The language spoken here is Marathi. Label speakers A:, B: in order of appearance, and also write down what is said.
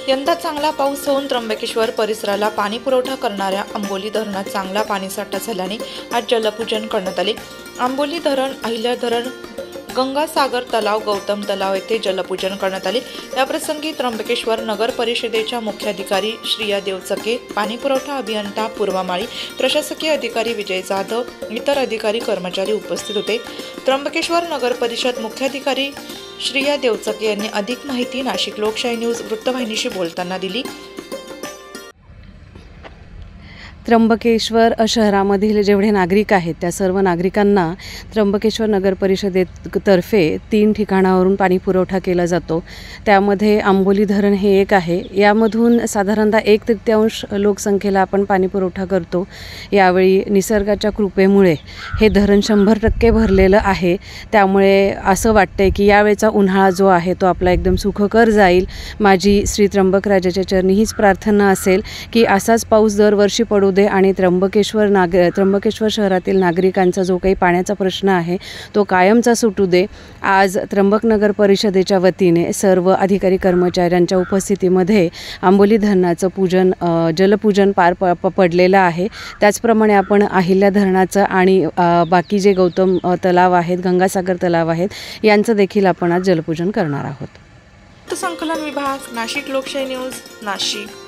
A: यंदा चांगला पाऊस होऊन त्र्यंबकेश्वर परिसराला पाणी पुरवठा करणाऱ्या आंबोली धरणात चांगला पाणीसाठा झाल्याने आज जलपूजन करण्यात आले। आंबोली धरण, अहिल्या धरण, गंगासागर तलाव, गौतम तलाव येथे जलपूजन करण्यात आले। याप्रसंगी त्र्यंबकेश्वर नगर परिषदेच्या मुख्याधिकारी श्रिया देवचके, पाणीपुरवठा अभियंता पूर्वा माळी, प्रशासकीय अधिकारी विजय जाधव, इतर अधिकारी कर्मचारी उपस्थित होते। त्र्यंबकेश्वर नगर परिषद मुख्याधिकारी श्रिया देवचके यांनी अधिक माहिती नाशिक लोकशाही न्यूज वृत्तवाहिनीशी बोलताना दिली।
B: त्र्यंबकेश्वर शहरामधील जेवढे नागरिक आहेत त्या सर्व नागरिकांना त्र्यंबकेश्वर नगर परिषदेतर्फे 3 ठिकाणावरून पाणी पुरवठा केला जातो। त्यामध्ये आंबोली धरण हे एक आहे। यामधून साधारणतः 1/3 लोकसंख्येला आपण पाणी पुरवठा करतो। यावेळी निसर्गाच्या कृपेमुळे हे धरण 100% भरलेलं आहे। त्यामुळे असं वाटतंय की यावेळचा उन्हाळा जो आहे तो आपला एकदम सुखकर जाईल। माझी श्री त्र्यंबकराजाच्या चरणी हीच प्रार्थना असेल की असाच पाऊस दरवर्षी पडू दे आणि त्र्यंबकेश्वर शहरातील नागरिकांचा जो काही पाण्याचा प्रश्न आहे तो कायमचा सुटू दे। आज त्र्यंबक नगर परिषदेच्या वतीने सर्व अधिकारी कर्मचाऱ्यांच्या उपस्थितीमध्ये आंबोली धरणाचं जलपूजन पार पडलेलं आहे। त्याचप्रमाणे आपण अहिल्या धरणाचं आणि बाकी जे गौतम तलाव आहेत, गंगासागर तलाव आहेत यांचं देखील आपण आज जलपूजन करणार आहोत।
A: संकलन विभाग, नाशिक लोकशाही न्यूज, नाशिक।